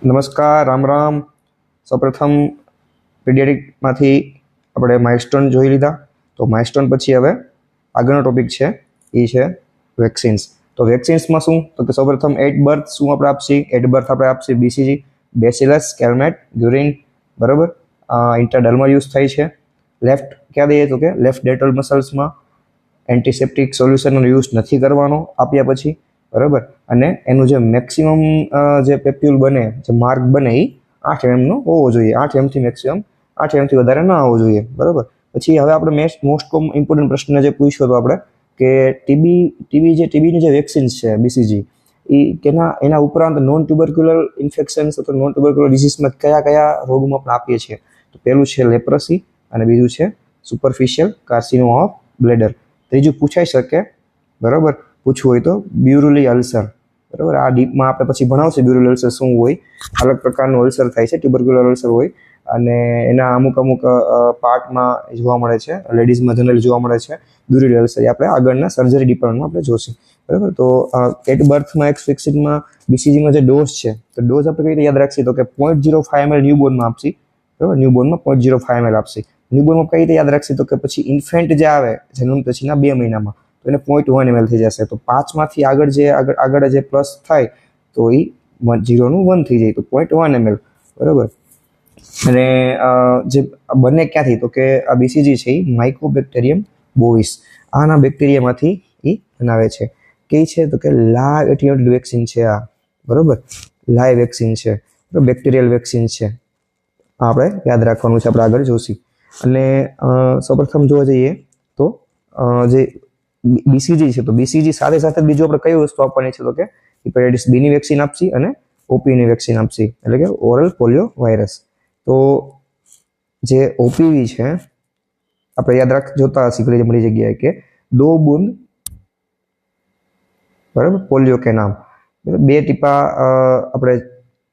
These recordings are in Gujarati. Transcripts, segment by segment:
નમસ્કાર, રામ રામ. સૌપ્રથમ પીડિયાટ્રિકમાંથી આપણે માઇલસ્ટોન જોઈ લીધા. તો માઇલસ્ટોન પછી હવે આગળનો ટોપિક છે એ છે વેક્સિન્સ. તો વેક્સિન્સમાં શું તો કે સૌપ્રથમ એટ બર્થ શું આપણે આપશી? એટ બર્થ આપણે આપશી BCG, બેસિલસ સ્કેલમેટ ગ્યુરિન, બરાબર. ઇન્ટરડર્મલ યુઝ થાય છે. લેફ્ટ ક્યાં દઈએ તો કે લેફ્ટ ડેટલ મસલ્સમાં. એન્ટિસેપ્ટિક સોલ્યુશનનો યુઝ નથી કરવાનો આપ્યા પછી, બરાબર. અને એનું જે મેક્સિમમ જે પેપ્યુલ બને, જે માર્ક બને એ 8 mm નો હોવો જોઈએ. 8 mm થી મેક્સિમમ 8 mm થી વધારે ના હોવો જોઈએ, બરાબર. પછી હવે આપણે મોસ્ટ ઇમ્પોર્ટન્ટ પ્રશ્ન જે પૂછ્યો હતો આપણે કે ટીબીની જે વેક્સિન છે BCG એ એના ઉપરાંત નોન ટ્યુબરક્યુલર ઇન્ફેક્શન્સ અથવા નોન ટ્યુબરક્યુલર ડિસીઝમાં કયા કયા રોગમાં આપણે આપીએ છીએ? તો પહેલું છે લેપ્રસી અને બીજું છે સુપરફિશિયલ કાર્સિનોમા ઓફ બ્લેડર. ત્રીજું પૂછાઈ શકે, બરાબર, પૂછવું હોય તો બ્યુરુલી અલ્સર, બરાબર. આ ડીપમાં આપણે પછી ભણાવશે બ્યુરુલી અલ્સર શું હોય. અલગ પ્રકારનું અલ્સર થાય છે, ટ્યુબરક્યુલર અલ્સર હોય અને એના અમુક પાર્ટમાં જોવા મળે છે, લેડીઝમાં જનરલી જોવા મળે છે બ્યુરુલી અલ્સર. એ આપણે આગળના સર્જરી ડિપાર્ટમેન્ટમાં આપણે જોશું, બરાબર. તો એટ બર્થમાં એક વેક્સિનમાં BCGનો જે ડોઝ છે તો ડોઝ આપણે કઈ રીતે યાદ રાખીએ તો કે 0.05 ml ન્યૂબોર્નમાં આપશી, બરાબર. ન્યૂબોર્નમાં 0.05 ml આપશી. ન્યૂબોર્નમાં કઈ રીતે યાદ રાખશી તો કે પછી ઇન્ફેન્ટ જે આવે જન્મ પછીના 2 મહિનામાં તો એને 0.1 ml થઈ જશે. તો 5 માંથી આગળ જે પ્લસ થાય તો એ 0 નું 1 થઈ જાય તો 0.1 ml, બરાબર. અને જે બને ક્યાંથી તો કે આ BCG છે એ માઇકોબેક્ટેરિયમ બોવિસ આના બેક્ટેરિયામાંથી એ બનાવે છે. કઈ છે તો કે લાઈવ એટેન્યુએટેડ વેક્સિન છે આ, બરાબર. લાઈવ વેક્સિન છે, બેક્ટેરિયલ વેક્સિન છે. આપણે યાદ રાખવાનું છે, આપણે આગળ જોશું. અને સૌપ્રથમ જોવા જઈએ તો જે BCG છે તો BCG સાથે સાથે બીજું આપણે કઈ વસ્તુ આપવાની છે તો કે હેપેટાઇટિસ B ની વેક્સિન આપશી અને OPV ની વેક્સિન આપશી, એટલે કે ઓરલ પોલિયો વાયરસ. તો જે OPV છે આપણે યાદ જોતા હશી ઘણી બધી જગ્યાએ કે 2 બૂંદ, બરાબર, પોલિયો કે નામ. 2 ટીપા આપણે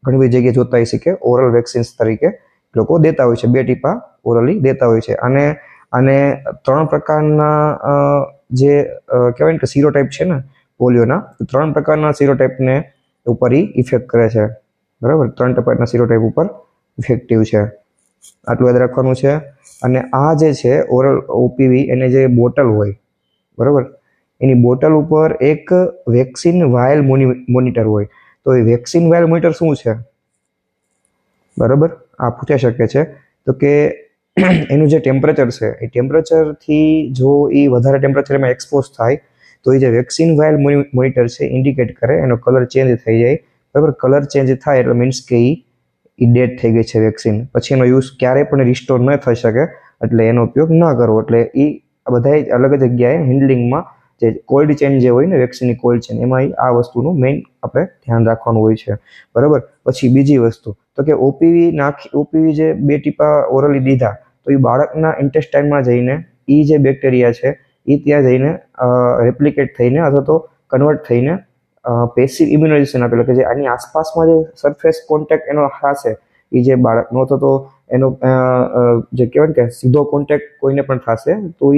ઘણી બધી જગ્યાએ જોતા હશી કે ઓરલ વેક્સિન્સ તરીકે લોકો દેતા હોય છે, 2 ટીપા ઓરલી દેતા હોય છે. અને 3 પ્રકારના જે કહેવાય ને કે સિરોટાઈપ છે ને પોલિયોના, 3 પ્રકારના સિરોટાઈપને ઉપર ઇફેક્ટ કરે છે, બરાબર. 3 પ્રકારના સિરોટાઈપ ઉપર ઇફેક્ટિવ છે, આટલું યાદ રાખવાનું છે. અને આ જે છે ઓરલ OPV એને જે બોટલ હોય, બરાબર, એની બોટલ ઉપર એક વેક્સિન વાયલ મોનિટર હોય. તો એ વેક્સિન વાયલ મોનિટર શું છે, બરાબર, આ પૂછાઈ શકે છે. તો કે એનું જે ટેમ્પરેચર છે એ ટેમ્પરેચરથી જો એ વધારે ટેમ્પરેચરમાં એક્સપોઝ થાય તો એ જે વેક્સિન વાયલ મોનિટર છે ઇન્ડિકેટ કરે, એનો કલર ચેન્જ થઈ જાય, બરાબર. કલર ચેન્જ થાય એટલે મીન્સ કે એ ડેડ થઈ ગઈ છે વેક્સિન, પછી એનો યુઝ ક્યારેય પણ રિસ્ટોર ન થઈ શકે, એટલે એનો ઉપયોગ ન કરવો. એટલે એ બધા અલગ જગ્યાએ હેન્ડલિંગમાં જે કોલ્ડ ચેન જે હોય ને વેક્સિનની કોલ્ડ ચેન એમાં આ વસ્તુનું મેઇન આપણે ધ્યાન રાખવાનું હોય છે, બરાબર. પછી બીજી વસ્તુ તો કે OPV જે 2 ટીપા ઓરલી દીધા તો એ બાળકના ઇન્ટેસ્ટાઇનમાં જઈને એ જે બેક્ટેરિયા છે એ ત્યાં જઈને રેપ્લિકેટ થઈને અથવા તો કન્વર્ટ થઈને પેસિવ ઇમ્યુનાઇઝેશન આપેલું કે જે આની આસપાસમાં જે સરફેસ કોન્ટેક્ટ એનો થશે એ જે બાળકનો તો એનો જે કહેવાય કે સીધો કોન્ટેક્ટ કોઈને પણ થશે તો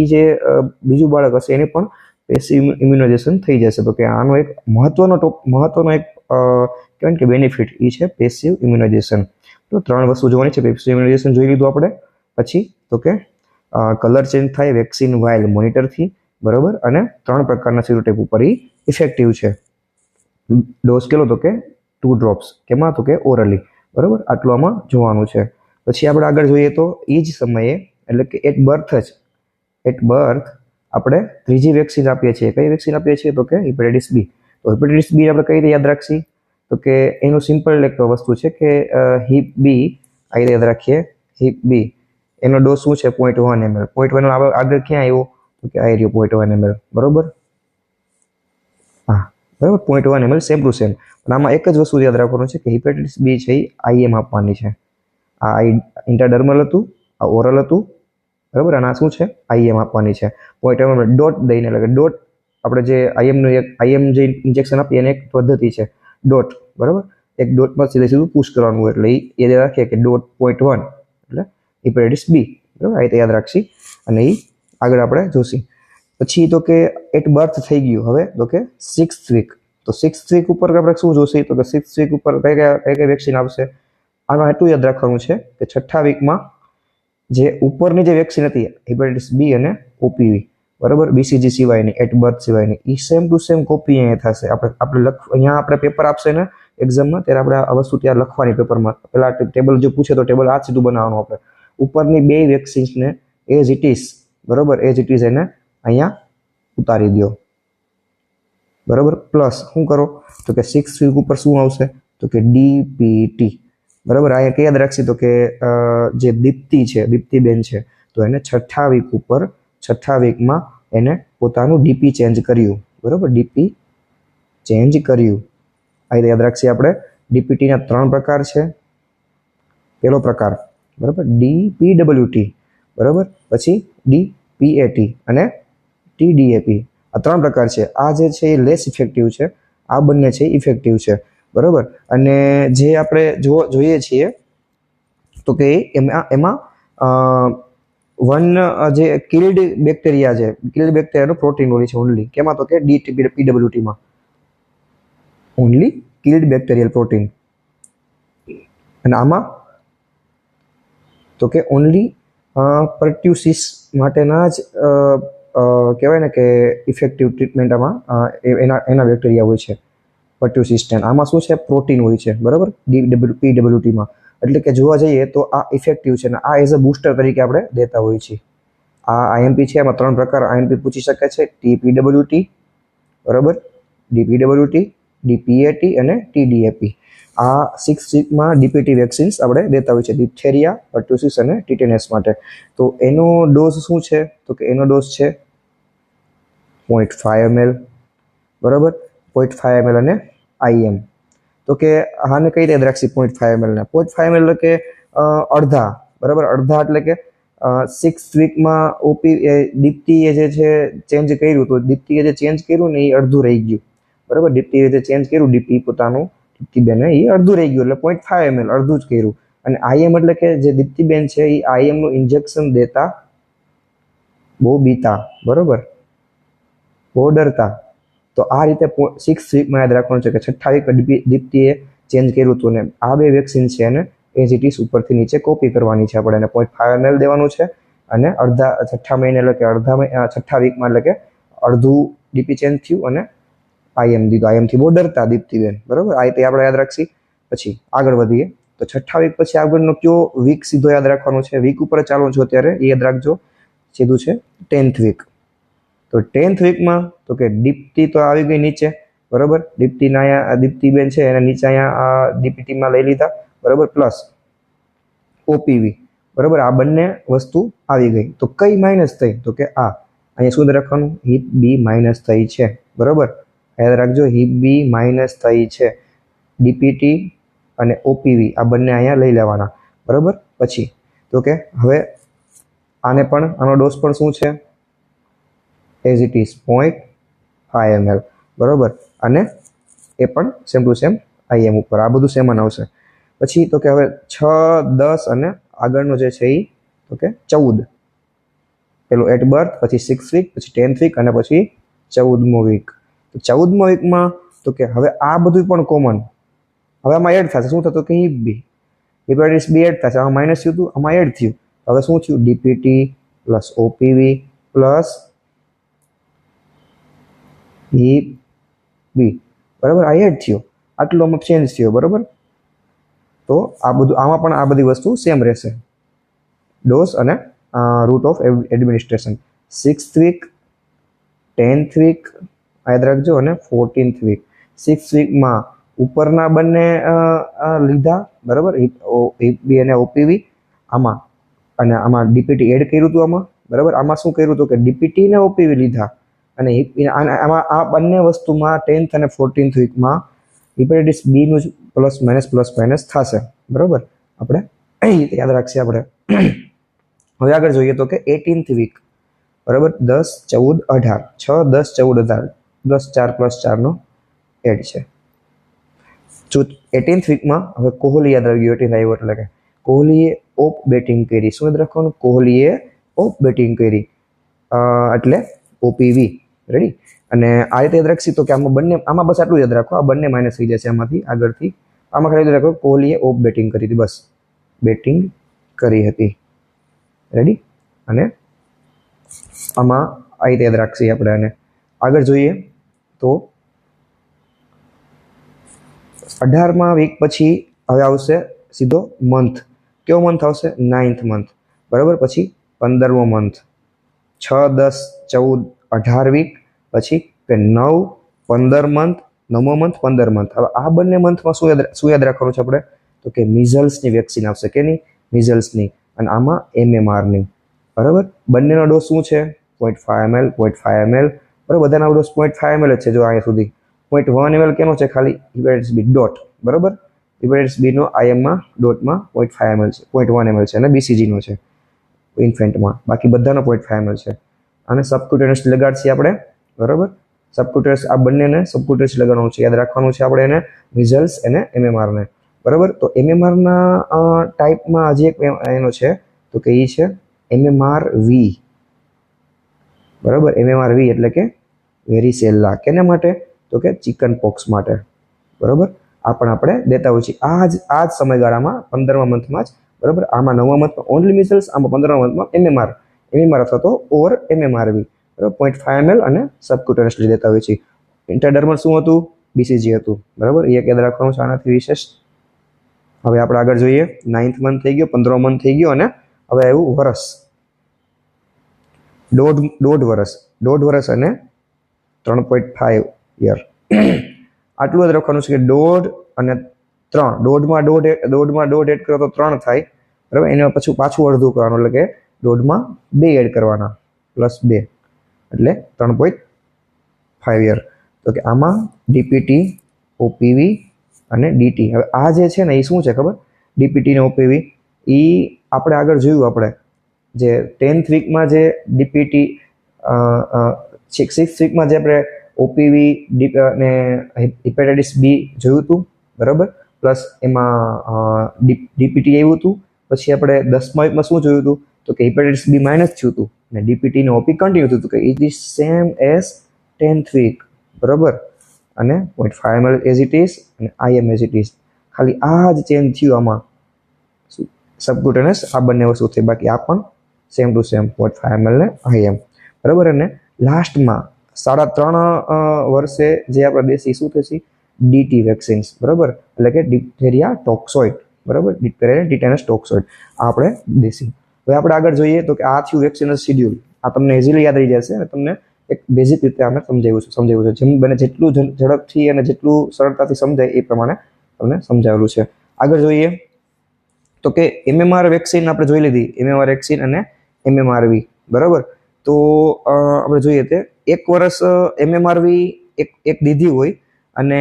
એ જે બીજું બાળક હશે એને પણ પેસિવ ઇમ્યુનાઇઝેશન થઈ જશે. તો કે આનો એક મહત્વનો એક કહેવાય કે બેનિફિટ એ છે પેસિવ ઇમ્યુનાઇઝેશન. તો 3 વસ્તુ જોવાની છે. પેસિવ ઇમ્યુનાઇઝેશન જોઈ લીધું આપણે. પછી તો કે કલર ચેન્જ થાય વેક્સિન વાયલ મોનિટરથી, બરાબર. અને 3 પ્રકારના સિરોટાઈપ ઉપર એ ઇફેક્ટિવ છે. ડોઝ કેટલો તો કે 2 ડ્રોપ્સ, કેમાં તો કે ઓરલી, બરાબર. આટલું આમાં જોવાનું છે. પછી આપણે આગળ જોઈએ તો એ જ સમયે એટલે કે એટ બર્થ આપણે ત્રીજી વેક્સિન આપીએ છીએ. કઈ વેક્સિન આપીએ છીએ તો કે હેપેટાઇટિસ B. તો હેપેટાઇટિસ B આપણે કઈ રીતે યાદ રાખીએ તો કે એનું સિમ્પલ એક વસ્તુ છે કે HEP B આ રીતે યાદ રાખીએ. HEP B એનો ડોઝ શું છે 0.1 ml. 0.1 ml આગળ ક્યાં આવ્યો તો કે આ રહ્યો 0.1 ml, બરોબર. હા, બરાબર, 0.1 ml સેમ ટુ સેમ. પણ આમાં એક જ વસ્તુ યાદ રાખવાનું છે કે હેપેટાઇટિસ B છે એ IM આપવાની છે. આ ઇન્ટરડર્મલ હતું, આ ઓરલ હતું, બરાબર. અને આ શું છે IM આપવાની છે. 0.1 ml ડોટ દઈને, એટલે કે ડોટ આપણે જે IM જે ઇન્જેક્શન આપીએ એને એક પદ્ધતિ છે ડોટ, બરાબર. એક ડોટમાં સીધું પુશ કરવાનું હોય એટલે એ યાદ રાખીએ કે ડોટ 0.1 એટલે હેપેટાઇટિસ B, બરાબર. આ રીતે યાદ રાખશી અને એ આગળ આપણે જોશી. પછી તો કે એટ બર્થ થઈ ગયું. હવે તો કે 6th વીક. તો 6th વીક ઉપર આપણે શું જોશે તો કે 6th વીક ઉપર કઈ વેક્સિન આવશે આમાં એટલું યાદ રાખવાનું છે કે છઠ્ઠા વીકમાં જે ઉપરની જે વેક્સિન હતી હેપેટાઇટિસ બી અને ઓપીવી બરાબર બીસીજી સિવાયની એટ બર્થ સિવાયની એ સેમ ટુ સેમ કોપી અહીંયા થશે આપણે અહીંયા આપણે પેપર આપશે ને એક્ઝામમાં ત્યારે આપણે આ વસ્તુ ત્યાં લખવાની પેપરમાં પેલા ટેબલ જો પૂછે તો ટેબલ આ સીધું બનાવવાનું આપણે ઉપરની બે વેક્સિન્સને એઝ ઇટ ઇઝ બરાબર એઝ ઇટ ઇઝ એને અહીંયા ઉતારી દો બરાબર પ્લસ શું કરો તો કે 6th વીક ઉપર શું આવશે તો કે ડીપીટી બરાબર અહીંયા કઈ યાદ રાખશે તો કે જે દીપ્તિબેન છે તો એને છઠ્ઠા વીકમાં એને પોતાનું ડીપી ચેન્જ કર્યું બરાબર ડીપી ચેન્જ કર્યું આ રીતે યાદ રાખીએ આપણે ડીપીટીના 3 પ્રકાર છે પહેલો પ્રકાર બરાબર ડીપીડબ્લ્યુટી બરાબર પછી ડીપીએટી અને ટીડીએપી આ 3 પ્રકાર છે આ જે છે એ લેસ ઇફેક્ટિવ છે આ બંને છે ઇફેક્ટિવ છે બરાબર અને જે આપણે જોઈએ છીએ તો કે એમાં જે કિલ્ડ બેક્ટેરિયાનું પ્રોટીન હોય છે ઓનલી કેમાં તો કે ડીપીડબ્લ્યુટીમાં ઓનલી કિલ્ડ બેક્ટેરિયલ પ્રોટીન અને આમાં તો કે ઓનલી પર્ટ્યુસિસ માટેના જ કહેવાય ને કે ઇફેક્ટિવ ટ્રીટમેન્ટ આમાં એના બેક્ટેરિયા હોય છે પર્ટ્યુસિસ્ટેન આમાં શું છે પ્રોટીન હોય છે બરાબર પીડબ્લ્યુટીમાં એટલે કે જોવા જઈએ તો આ ઇફેક્ટિવ છે અને આ એઝ અ બૂસ્ટર તરીકે આપણે દેતા હોઈએ છીએ આ આઈએમપી છે એમાં 3 પ્રકાર આઈએમપી પૂછી શકે છે ટીપીડબ્લ્યુટી બરાબર ડીપીડબ્લ્યુટી ડીપીએટી અને ટીડીએપી આ 6th વીકમાં ડીપીટી વેક્સિન્સ આપણે દેતા હોય છે ડિપ્થેરિયા પર્ટ્યુસિસ અને ટીટેનસ માટે તો એનો ડોઝ શું છે તો કે એનો ડોઝ છે 0.5 ml બરાબર 0.5 ml અને આઈએમ તો કે આને કઈ રીતે રાખશી 0.5 ml ને 0.5 ml એટલે કે અડધા બરાબર અડધા એટલે કે 6th વીકમાં દીપ્તિએ જે છે ચેન્જ કર્યું તો દીપ્તિએ જે ચેન્જ કર્યું ને એ અડધું રહી ગયું બરાબર દીપ્તિએ જે ચેન્જ કર્યું ડીપી પોતાનું દીપ્તિબેન એ અડધું રહી ગયું એટલે 0.5 ml અડધું જ કર્યું અને આઈએમ એટલે કે જે દીપ્તિબેન છે એ આઈએમનું ઇન્જેક્શન દેતા બહુ બીતા બરાબર બહુ ડરતા તો આ રીતે 6th વીકમાં યાદ રાખવાનું છે કે છઠ્ઠા વીક દીપ્તિએ ચેન્જ કર્યું હતું ને આ બે વેક્સિન છે એને એઝ ઇટ ઇઝ ઉપરથી નીચે કોપી કરવાની છે આપણે એને 0.5 ml દેવાનું છે અને અડધા છઠ્ઠા મહિને એટલે કે છઠ્ઠા વીકમાં એટલે કે અડધું ડીપી ચેન્જ થયું અને આઈએમ દીધું આઈએમથી બહુ ડરતા દીપ્તિબેન બરાબર આ રીતે આપણે યાદ રાખશી પછી આગળ વધીએ તો છઠ્ઠા વીક પછી આગળનો કયો વીક સીધો યાદ રાખવાનો છે વીક ઉપર ચાલો છો અત્યારે એ યાદ રાખજો સીધું છે 10th વીક તો 10th વીકમાં તો કે દીપ્તિ તો આવી ગઈ નીચે બરાબર દીપ્તિના અહીંયા દીપ્તિબેન છે એને નીચે અહીંયા ડીપીટીમાં લઈ લીધા બરાબર પ્લસ ઓપીવી બરાબર આ બંને વસ્તુ આવી ગઈ તો કઈ માઇનસ થઈ તો કે આ અહીંયા શું રાખવાનું હિપ બી માઇનસ થઈ છે બરાબર યાદ રાખજો હિપ બી માઇનસ થઈ છે ડીપીટી અને ઓપીવી આ બંને અહીંયા લઈ લેવાના બરાબર પછી તો કે હવે આને પણ આનો ડોઝ પણ શું છે એઝ ઇટ ઇઝ 0.5 ml બરાબર અને એ પણ સેમ ટુ સેમ આઈએમ ઉપર આ બધું સેમ આવશે પછી તો કે હવે 6 10 અને આગળનો જે છે એ તો કે 14 પેલું એટ બર્થ પછી 6th વીક પછી 10th વીક અને પછી 14મો વીક તો 14મા વીકમાં તો કે હવે આ બધું પણ કોમન હવે આમાં એડ થશે શું થતું કે હિપ બી હેપેટાઇટિસ બી એડ થશે આમાં માઇનસ થયું હતું આમાં એડ થયું હવે શું થયું DPT plus OPV plus heap બી બરાબર આ એડ થયો આટલું આમાં ચેન્જ થયો બરાબર તો આ બધું આમાં પણ આ બધી વસ્તુ સેમ રહેશે ડોઝ અને route of administration 6th week 10th week યાદ રાખજો અને 14th વીક 6th વીકમાં ઉપરના બંને લીધા બરાબર હિપ બી અને ઓપીવી આમાં અને આમાં ડીપીટી એડ કર્યું હતું આમાં બરાબર આમાં શું કર્યું હતું કે ડીપીટી ને ઓપીવી લીધા અને આમાં આ બંને વસ્તુમાં 10th અને 14th વીકમાં હેપેટાઇટિસ બી નું પ્લસ માઇનસ થશે બરાબર આપણે યાદ રાખીએ આપણે હવે આગળ જોઈએ તો કે 18th વીક બરાબર 10 14 18 6 10 14 18 10 4 + 4 નો એડ છે 18th વીકમાં હવે કોહલી યાદ આવી ગયું 18 આવ્યો એટલે કે કોહલીએ ઓપ બેટિંગ કરી શું યાદ રાખવાનું કોહલીએ ઓપ બેટિંગ કરી એટલે ઓપીવી રેડી. અને આ રીતે યાદ રાખશી તો કે આમાં બસ આટલું યાદ રાખો, આ બંને માઇનસ થઈ જશે આમાંથી આગળથી. આમાં ખાલી યાદ રાખો કોહલીએ ઓફ બેટિંગ કરી હતી, બસ બેટિંગ કરી હતી. રેડી. અને આમાં આ રીતે યાદ રાખશી આપણે. અને આગળ જોઈએ તો 18મા વીક પછી હવે આવશે સીધો મંથ. કેવો મંથ આવશે? 9th મંથ, બરાબર. પછી 15મો મંથ, 6, 10, 14, 18 વીક. પછી 9, 15 મંથ, 9મો મંથ, 15 મંથ. હવે આ બંને મંથમાં શું યાદ રાખવાનું છે આપણે? તો કે મિઝલ્સની વેક્સિન આવશે. કેની? મિઝલ્સની. અને આમાં MMRની, બરાબર. બંનેનો ડોઝ શું છે? 0.5 ml, 0.5 ml, બરાબર. બધાના ડોઝ 0.5 ml જ છે. જો અહીંયા સુધી 0.1 ml કેનો છે? ખાલી હિપેટાઇટિસ બી ડોટ, બરાબર. હિપેટાઇટિસ બીનો IMમાં ડોટમાં 0.5 ml છે, 0.1 ml છે. અને BCGનો છે ઇન્ફેન્ટમાં. બાકી બધાનો 0.5 ml છે. અને સબક્યુટેનિયસ લગાડશી આપણે, બરાબર. સબક્યુટેનિયસ આ બંનેને સબક્યુટેનિયસ લગાડવાનું છે. યાદ રાખવાનું છે આપણે એને, મિઝલ્સ અને MMRને, બરાબર. તો MMRના ટાઈપમાં હજી એક એનો છે તો કે એ છે MMRV, બરાબર. MMRV એટલે કે વેરીસેલા. કેના માટે? તો કે ચિકન પોક્સ માટે, બરાબર. આ પણ આપણે દેતા હોઈએ છીએ આ જ સમયગાળામાં 15મા મંથમાં જ, બરાબર. આમાં 9મા મંથમાં ઓનલી મિઝલ્સ, આમાં 15મા મંથમાં MMR અથવા તો ઓર MMRV, બરાબર. 0.5 ml અને સબક્યુટેનિયસલી દેતા હોઈએ છીએ. ઇન્ટરડર્મલ શું હતું? BCG હતું, બરાબર. એક યાદ રાખવાનું છે આનાથી વિશેષ. હવે આપણે આગળ જોઈએ. 9th મંથ થઈ ગયો, 15મો મંથ થઈ ગયો, અને હવે આવ્યું વર્ષ. દોઢ વર્ષ અને 3.5 યર. આટલું જ રાખવાનું છે કે 1.5 અને 3, દોઢમાં દોઢ એડ કરો તો 3 થાય, બરાબર. એના પછી પાછું અડધું કરવાનું, એટલે કે 1.5માં 2 એડ કરવાના +2 એટલે 3.5 યર. તો કે આમાં DPT, OPV અને DT. હવે આ જે છે ને એ શું છે ખબર? DPT ને OPV એ આપણે આગળ જોયું. આપણે જે 10th વીકમાં જે DPT, 6th વીકમાં જે આપણે OPV અને હિપેટાઇટિસ બી જોયું હતું, બરાબર. પ્લસ એમાં DPT આવ્યું હતું. પછી આપણે 10મા વીકમાં શું જોયું હતું? તો કે હિપેટાઇટિસ બી માઇનસ થયું હતું અને DPT ને OP કન્ટિન્યુ થયું હતું. કે it is same as 10th week, બરાબર. અને 0.5 ml એઝ ઇટ ઇઝ અને IM એઝ ઇટ ઇઝ. ખાલી આ જ ચેન્જ થયું આમાં, સબક્યુટેનિયસ આ બંને વસ્તુ થઈ. બાકી આ પણ સેમ ટુ સેમ 0.5 ml ને IM, બરાબર. અને લાસ્ટમાં 3.5 વર્ષે જે આપણે દેશી શું થશે? DT વેક્સિન્સ, બરાબર. એટલે કે ડિપ્થેરિયા ટોક્સોઇડ, બરાબર. ડિપ્થેરિયા ટીટેનસ ટોક્સોઇડ આપણે દેશી. હવે આપણે આગળ જોઈએ તો કે આ થયું વેક્સિનેશન શેડ્યુલ. આ તમને ઇઝીલી યાદ રહી જશે અને તમને એક બેઝિક રીતે આપણે સમજાવ્યું છે. જેમ બને જેટલું ઝડપથી અને જેટલું સરળતાથી સમજાય એ પ્રમાણે તમને સમજાવેલું છે. આગળ જોઈએ તો કે MMR વેક્સિન આપણે જોઈ લીધી, MMR વેક્સિન અને MMRV, બરાબર. તો આપણે જોઈએ તે 1 વર્ષ MMRV એક દીધી હોય અને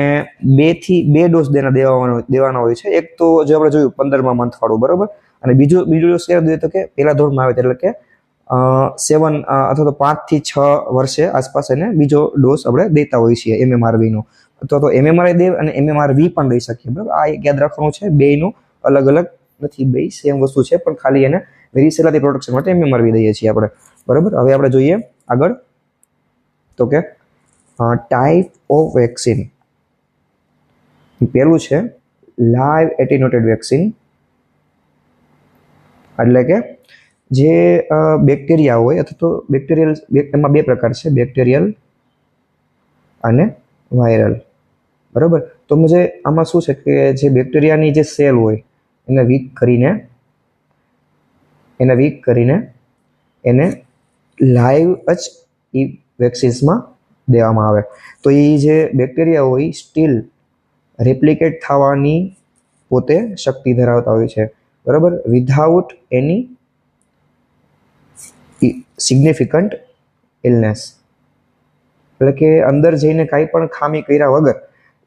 2 ડોઝ દેવાના હોય છે. એક તો જે આપણે જોયું 15મા મંથ વાળું, બરાબર. અને બીજો ડોઝ ક્યારે જોઈએ તો કે પહેલા ધોરણમાં આવે એટલે કે 7 અથવા તો 5 થી 6 વર્ષે આસપાસ એને બીજો ડોઝ આપણે દેતા હોઈએ છીએ MMRV નો. અથવા તો MMRI દેવ અને MMRV પણ દઈ શકીએ, બરાબર. આ એક યાદ રાખવાનું છે, બેયનું અલગ અલગ નથી, બે સેમ વસ્તુ છે, પણ ખાલી એને વેરીસેલાથી પ્રોટેક્શન માટે MMRV દઈએ છીએ આપણે, બરાબર. હવે આપણે જોઈએ આગળ તો કે ટાઈપ ઓફ વેક્સિન. પહેલું છે લાઈવ એટેન્યુએટેડ વેક્સિન, એટલે કે જે બેક્ટેરિયા હોય અથવા તો બેક્ટેરિયલ, એમાં 2 પ્રકાર છે, બેક્ટેરિયલ અને વાયરલ, બરાબર. તો જે આમાં શું છે કે જે બેક્ટેરિયાની જે સેલ હોય એને વીક કરીને એને લાઈવ જ એ વેક્સિન્સમાં દેવામાં આવે. તો એ જે બેક્ટેરિયા હોય સ્ટીલ રેપ્લિકેટ થવાની પોતે શક્તિ ધરાવતા હોય છે, બરાબર. વિધાઉટ એની સિગ્નિફિકન્ટ ઇલનેસ, એટલે કે અંદર જઈને કાંઈ પણ ખામી કર્યા વગર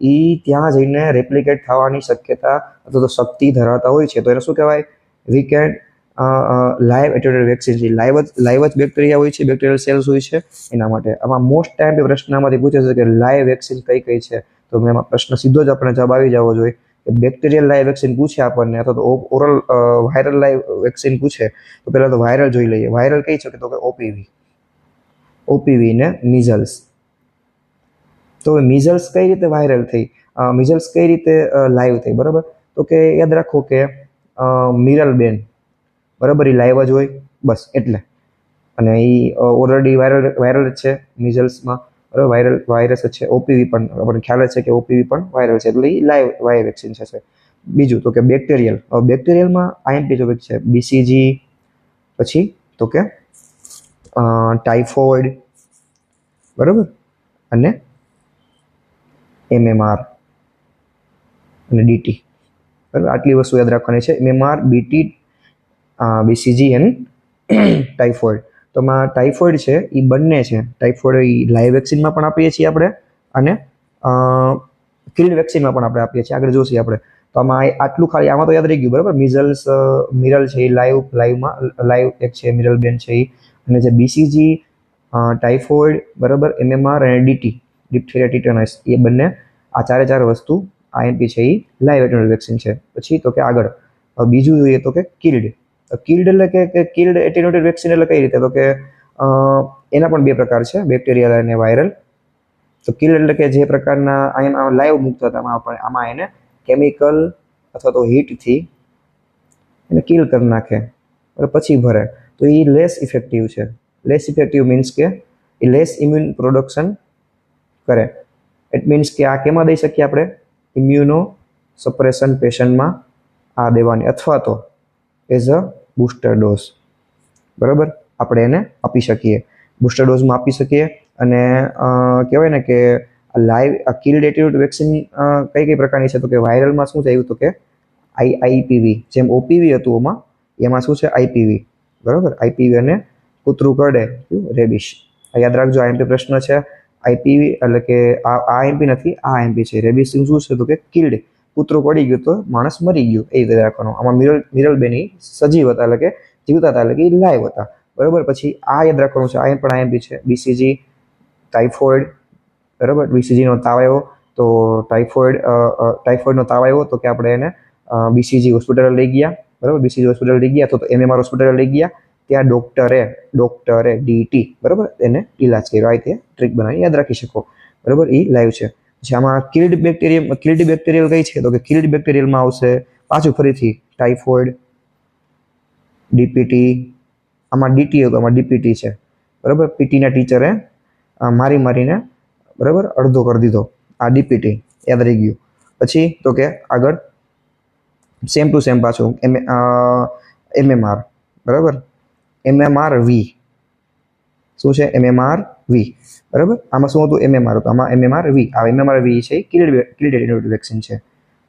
એ ત્યાં જઈને રેપ્લિકેટ થવાની શક્યતા અથવા તો શક્તિ ધરાવતા હોય છે. તો એને શું કહેવાય? Weekend live attenuated vaccine. Live જ બેક્ટેરિયા હોય છે, બેક્ટેરિયલ સેલ્સ હોય છે એના માટે. આમાં મોસ્ટ ટાઈમ પ્રશ્ન આમાંથી પૂછે છે કે લાઈવ વેક્સિન કઈ છે? તો એમાં પ્રશ્ન સીધો જ આપણે જવાબ આવી જવો જોઈએ કે બેક્ટેરિયલ લાઈવ વેક્સિન પૂછે આપણને અથવા તો ઓરલ વાયરલ લાઈવ વેક્સિન પૂછે તો પહેલાં તો વાયરલ જોઈ લઈએ. વાયરલ કઈ છે? તો કે OPV ને મિઝલ્સ, તો મિઝલ્સ કઈ રીતે વાયરલ થઈ, મિઝલ્સ કઈ રીતે લાઈવ થઈ, બરાબર? તો કે યાદ રાખો કે મિરલ બેન, બરાબર, એ લાઈવ જ હોય બસ એટલે. અને એ ઓલરેડી વાયરલ જ છે મિઝલ્સમાં, બરાબર, વાયરસ જ છે. ઓપીવી પણ આપણને ખ્યાલ જ છે કે ઓપીવી પણ વાયરલ છે, એટલે એ લાઈવ વેક્સિન છે. બીજું તો કે બેક્ટેરિયલ. બેક્ટેરિયલમાં આઈએમપી ટોપિક છે બીસીજી, પછી તો કે ટાઇફોઇડ, બરાબર, અને MMR અને DT, બરાબર. આટલી વસ્તુ યાદ રાખવાની છે, MMR, BT, BCG અને ટાઇફોઇડ. તો આમાં ટાઇફોઇડ છે એ બંને છે. ટાઇફોઇડ એ લાઈવ વેક્સિનમાં પણ આપીએ છીએ આપણે, અને કિલ્ડ વેક્સિનમાં પણ આપણે આપીએ છીએ, આગળ જોશું આપણે. તો આમાં આટલું ખાલી આમાં તો યાદ રહી ગયું, બરાબર. મિઝલ્સ, મિરલ છે એ લાઈવ એક છે, મિરલ બેન છે એ. અને જે બીસીજી, ટાઇફોઇડ, બરાબર, MMR અને DT, ડિપ્થેરિયા, ટીટેનસ, એ બંને આ ચારે વસ્તુ આઈએમપી છે એ લાઈવ એટેન્યુએટેડ વેક્સિન છે. પછી તો કે આગળ બીજું જોઈએ તો કે કિલ્ડ. કિલ્ડ એટલે કે કિલ્ડ એટેન્યુએટેડ વેક્સિન એટલે કઈ રીતે? તો કે એના પણ બે પ્રકાર છે, બેક્ટેરિયલ અને વાયરલ. તો કિલ્ડ એટલે કે જે પ્રકારના અહીંયા લાઈવ મૂકતા હતા આમાં એને કેમિકલ અથવા તો હીટથી એને કિલ કરી નાખે, પછી ભરે. તો એ લેસ ઇફેક્ટિવ છે. લેસ ઇફેક્ટિવ મીન્સ કે એ લેસ ઇમ્યુન પ્રોડક્શન કરે. ઇટ મીન્સ કે આ કેમાં દઈ શકીએ આપણે? ઇમ્યુનો સપ્રેશન પેશન્ટમાં આ દેવાની, અથવા તો એઝ અ બૂસ્ટર ડોઝ, બરાબર, આપણે એને આપી શકીએ, બૂસ્ટર ડોઝમાં આપી શકીએ. અને કહેવાય ને કે લાઈવ કિલ્ડ એટેન્યુએટેડ વેક્સિન કઈ પ્રકારની છે? તો કે વાયરલમાં શું થયું? તો કે આઈપીવી, જેમ ઓપીવી હતું એમાં શું છે? આઈપીવી, બરાબર. આઈપીવી અને કૂતરું કરડે, રેબિશ. યાદ રાખજો, આઈએમપી પ્રશ્ન છે. આઈપીવી એટલે કે આ આઈએમપી નથી, આ આઈએમપી છે. રેબિસ શું છે? તો કે કિલ્ડ, કૂતરું પડી ગયું તો માણસ મરી ગયું, એ રીતે રાખવાનું. આમાં મિરલ બેની સજીવ હતા, એટલે કે જીવતા હતા, એટલે કે લાઈવ હતા, બરાબર. પછી આ યાદ રાખવાનું છે, આ પણ આઈએમપી છે. બીસીજી, ટાઇફોઇડ, બરાબર. બીસીજીનો તાવ આવ્યો તો ટાઇફોઇડનો તાવ આવ્યો તો કે આપણે એને બીસીજી હોસ્પિટલ લઈ ગયા, બરાબર. બીસીજી હોસ્પિટલ લઈ ગયા તો MMR હોસ્પિટલ લઈ ગયા. ત્યાં ડોક્ટરે DT, બરાબર, એને ઇલાજ કર્યો. આ રીતે ટ્રીક બનાવી યાદ રાખી શકો, બરાબર. એ લાઈવ છે. પછી આમાં કિલ્ડ બેક્ટેરિયલ કઈ છે? તો કે કિલ્ડ બેક્ટેરિયલમાં આવશે પાછું ફરીથી ટાઇફોઇડ, DPT. આમાં DT હતું, આમાં DPT છે, બરાબર. પીટીના ટીચરે મારીને, બરાબર, અડધો કરી દીધો. આ DPT યાદ રહી ગયું. પછી તો કે આગળ સેમ ટુ સેમ પાછું MMR, બરાબર. MMRV શું છે? MMRV, બરાબર. આમાં શું હતું? MMR હતું, આમાં MMRV. આ MMRV છે કિલ્ડ એટેન્યુએટેડ વેક્સિન છે.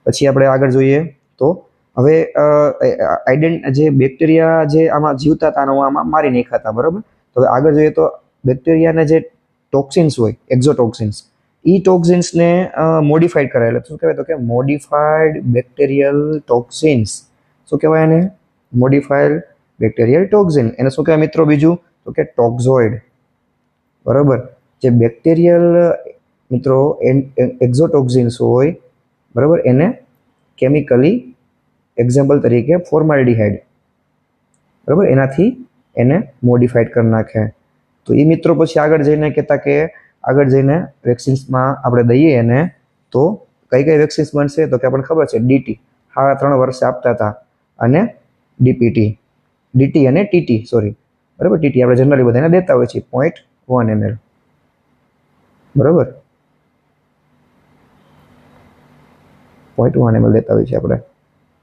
પછી આપણે આગળ જોઈએ તો હવે જે બેક્ટેરિયા જે આમાં જીવતા હતા આમાં મારી નાખ્યા હતા, બરાબર. તો હવે આગળ જોઈએ તો બેક્ટેરિયાના જે ટોક્સિન્સ હોય, એક્ઝોટોક્સિન્સ, એ ટોક્સિન્સને મોડિફાઈડ કરાય. એટલે શું કહેવાય? તો કે મોડિફાઈડ બેક્ટેરિયલ ટોક્સિન્સ. શું કહેવાય એને? Modified bacterial toxin. એને શું કહેવાય મિત્રો? બીજું તો કે ટોક્ઝોઇડ, બરાબર. જે બેક્ટેરિયલ મિત્રો એક્ઝોટોક્સિન્સ હોય, બરાબર, એને કેમિકલી એક્ઝામ્પલ તરીકે ફોર્માલ્ડિહાઇડ, બરાબર, એનાથી એને મોડિફાઈડ કરી નાખે. તો એ મિત્રો પછી આગળ જઈને કહેતા કે આગળ જઈને વેક્સિન્સમાં આપણે દઈએ એને તો કઈ વેક્સિન્સ બનશે? તો કે આપણને ખબર છે DT 3 વર્ષે આપતા હતા, અને DT અને TT, સોરી, બરાબર. TT આપણે જનરલી બધાને દેતા હોય છે 0.1 ml, બરાબર, 0.1 ml દેતા હોય છે આપણે,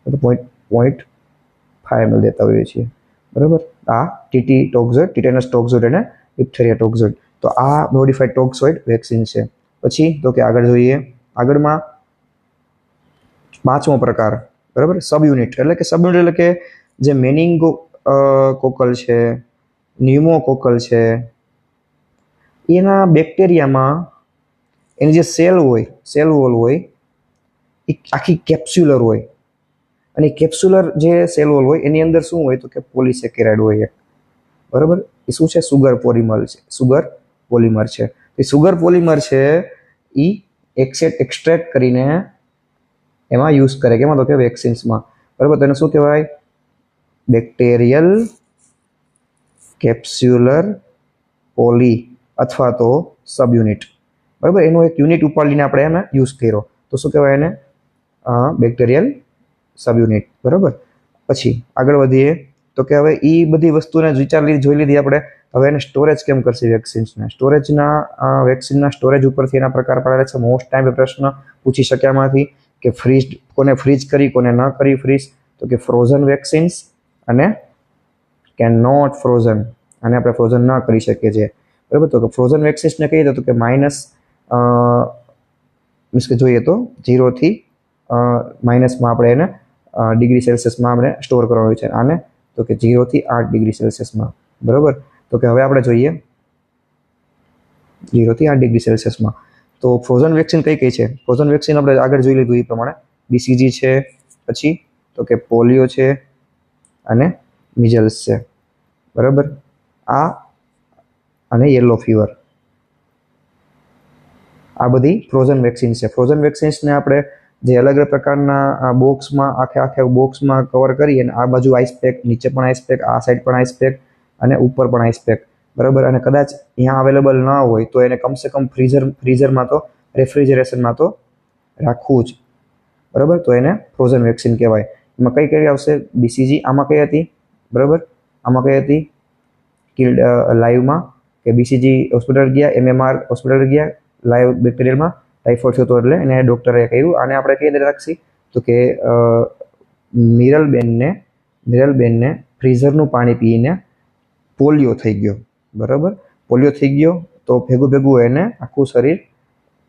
0.5 ml દેતા હોઈએ છીએ, બરાબર. આ TT ટોક્ઝોઇડ, ટીટેનસ ટોક્ઝોઇડ અને ડિપ્થેરિયા ટોક્ઝોઇડ. તો આ મોડિફાઈડ ટોક્સોઇડ વેક્સિન છે. પછી તો કે આગળ જોઈએ, આગળમાં 5મો પ્રકાર, બરાબર, સબયુનિટ. એટલે કે જે મેનિંગોકોકલ છે, ન્યુમોકોકલ છે, એના બેક્ટેરિયામાં એની જે સેલ વોલ હોય એ આખી કેપ્સ્યુલર હોય. અને કેપ્સ્યુલર જે સેલ વોલ હોય એની અંદર શું હોય? તો કે પોલિસેકેરાઇડ હોય, બરાબર. એ શું છે? સુગર પોલિમર છે. એ સુગર પોલિમર છે એ એક્સટ્રેક્ટ કરીને એમાં યુઝ કરે. કેમાં? તો કે વેક્સિન્સમાં, બરાબર. તો એને શું કહેવાય? બેક્ટેરિયલ કેપ્સ્યુલર પોલી અથવા તો સબયુનિટ, બરાબર, એનો એક યુનિટ ઉપાડીને આપણે એને યુઝ કર્યો, તો શું કહેવાય એને? Bacterial subunit. બરાબર. પછી આગળ વધીએ તો કે હવે એ બધી વસ્તુને જોઈ લીધી આપણે. હવે એને સ્ટોરેજ કેમ કરશે વેક્સિન્સને? વેક્સિનના સ્ટોરેજ ઉપરથી એના પ્રકાર પડે છે. મોસ્ટ ટાઈમ પ્રશ્ન પૂછી શક્યા આમાંથી કે કોને ફ્રીજ કરી, કોને ન કરી ફ્રીજ. તો કે ફ્રોઝન વેક્સિન્સ અને કેન નોટ ફ્રોઝન, અને આપણે ફ્રોઝન ન કરી શકીએ છીએ. બરાબર. તો કે ફ્રોઝન વેક્સિન્સને કહીએ તો કે મીન્સ કે જોઈએ તો 0 થી માઇનસમાં આપણે એને ડિગ્રી સેલ્સિયસમાં આપણે સ્ટોર કરવાનું હોય છે. આને તો કે 0 થી 8 ડિગ્રી સેલ્સિયસમાં. બરાબર. તો કે હવે આપણે જોઈએ 0 થી 8 ડિગ્રી સેલ્સિયસમાં. તો ફ્રોઝન વેક્સિન કઈ કઈ છે? ફ્રોઝન વેક્સિન આપણે આગળ જોઈ લીધું એ પ્રમાણે બીસીજી છે, પછી તો કે પોલિયો છે અને મિઝલ્સ છે. બરાબર. આ અને યલો ફીવર, આ બધી ફ્રોઝન વેક્સિન છે. ફ્રોઝન વેક્સિન્સને આપણે જે અલગ અલગ પ્રકારના બોક્સમાં આખે બોક્સમાં કવર કરી, અને આ બાજુ આઈસ પેક, નીચે પણ આઈસ પેક, આ સાઈડ પણ આઈસ પેક અને ઉપર પણ આઈસ પેક. બરાબર. અને કદાચ અહીંયા અવેલેબલ ન હોય તો એને કમસે કમ ફ્રીઝરમાં તો રેફ્રિજરેશનમાં તો રાખવું જ. બરાબર. તો એને ફ્રોઝન વેક્સિન કહેવાય. એમાં કઈ આવશે? બીસીજી આમાં કઈ હતી? બરાબર. આમાં કઈ હતી? કિલ્ડ લાઈવમાં કે બીસીજી હોસ્પિટલ ગયા, એમએમઆર હોસ્પિટલ ગયા, લાઈવ બેક્ટેરિયલમાં ટાઇફોઇડ થયો એટલે એને ડૉક્ટરે કહ્યું. આને આપણે કઈ રીતે રાખશી? તો કે મિરલબેનને ફ્રીઝરનું પાણી પીને પોલિયો થઈ ગયો. બરાબર. પોલિયો થઈ ગયો તો ભેગું એને આખું શરીર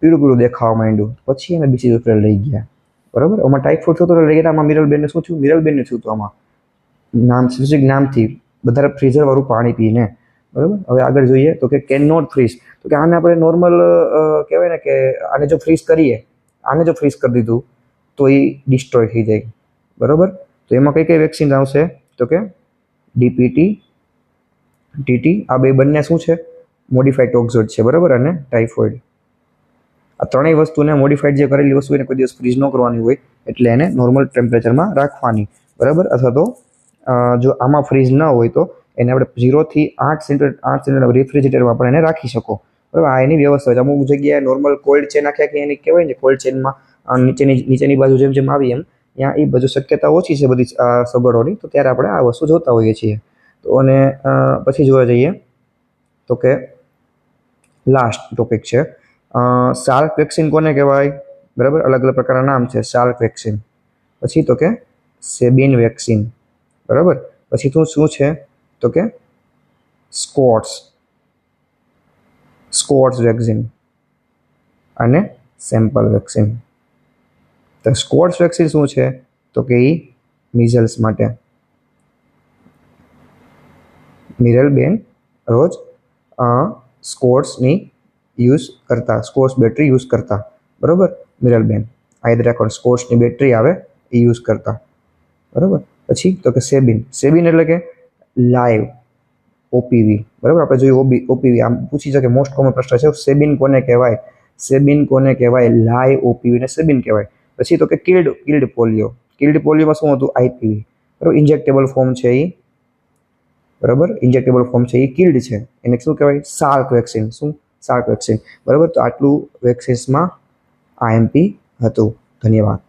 પીળું દેખાવા માંડ્યું. પછી એને બીજી હોસ્પિટલ લઈ ગયા. બરાબર. આમાં ટાઇફોઇડ થયો તો લઈ ગયા. આમાં મિરલબેનને શું થયું? મિરલબેનને થયું હતું આમાં સ્પેસિફિક નામથી, વધારે ફ્રીઝરવાળું પાણી પીને. બરાબર. હવે આગળ જોઈએ તો કે કેન નોટ ફ્રીઝ. તો કે આને આપણે નોર્મલ કહેવાય ને કે આને જો ફ્રીઝ કરી દીધું તો એ ડિસ્ટ્રોય થઈ જાય. બરાબર. તો એમાં કઈ વેક્સિન આવશે? તો કે ડીપીટી, ટીટી. આ બંને શું છે? મોડિફાઈડ ટોક્ઝોઇડ છે. બરાબર. અને ટાઇફોઇડ. આ ત્રણેય વસ્તુને મોડિફાઈડ જે કરેલી વસ્તુ એને કોઈ દિવસ ફ્રીઝ ન કરવાની હોય, એટલે એને નોર્મલ ટેમ્પરેચરમાં રાખવાની. બરાબર. અથવા તો જો આમાં ફ્રીઝ ન હોય તો એને આપણે 0 થી 8 સેન્ટીગ્રેડ રેફ્રિજરેટરમાં પણ એને રાખી શકો. બરાબર. આ એની વ્યવસ્થા છે. અમુક જગ્યાએ નોર્મલ કોલ્ડ ચેન આખી એની કહેવાય ને, કોલ્ડ ચેનમાં નીચેની બાજુ જેમ આવી એમ ત્યાં એ બધું શક્યતા ઓછી છે બધી સગવડોની, તો ત્યારે આપણે આ વસ્તુ જોતા હોઈએ છીએ. તો અને પછી જોવા જઈએ તો કે લાસ્ટ ટોપિક છે શાર્ક વેક્સિન કોને કહેવાય? બરાબર. અલગ અલગ પ્રકારના નામ છે શાર્ક વેક્સિન. પછી તો કે સેબિન વેક્સિન. બરાબર. પછી શું છે? તો કે સ્કોટ્સ વેક્સિન અને સેમ્પલ વેક્સિન. તો સ્કોટ્સ વેક્સિન શું છે? તો કે એ મિઝલ્સ માટે. મિરલબેન રોજ સ્કોટ્સની સ્કોટ્સ બેટરી યુઝ કરતા. બરાબર. મિરલબેન આ યાદ રાખો, સ્કોટ્સની બેટરી આવે એ યુઝ કરતા. બરાબર. પછી તો કે સેબિન એટલે કે લાઈવ ઓપીવી. બરાબર. આપણે જોયું ઓપીવી, આમ પૂછી શકે મોસ્ટ કોમન પ્રશ્ન છે, સેબિન કોને કહેવાય? લાઈવ ઓપીવી ને સેબિન કહેવાય. પછી તો કે કિલ્ડ પોલિયો. કિલ્ડ પોલિયોમાં શું હતું? આઈપીવી. બરાબર. ઇન્જેક્ટેબલ ફોર્મ છે એ. બરાબર. ઇન્જેક્ટેબલ ફોર્મ છે એ કિલ્ડ છે. એને શું કહેવાય? Shark vaccine. શું? Shark vaccine. બરાબર. તો આટલું વેક્સિન્સમાં આઈએમપી હતું. ધન્યવાદ.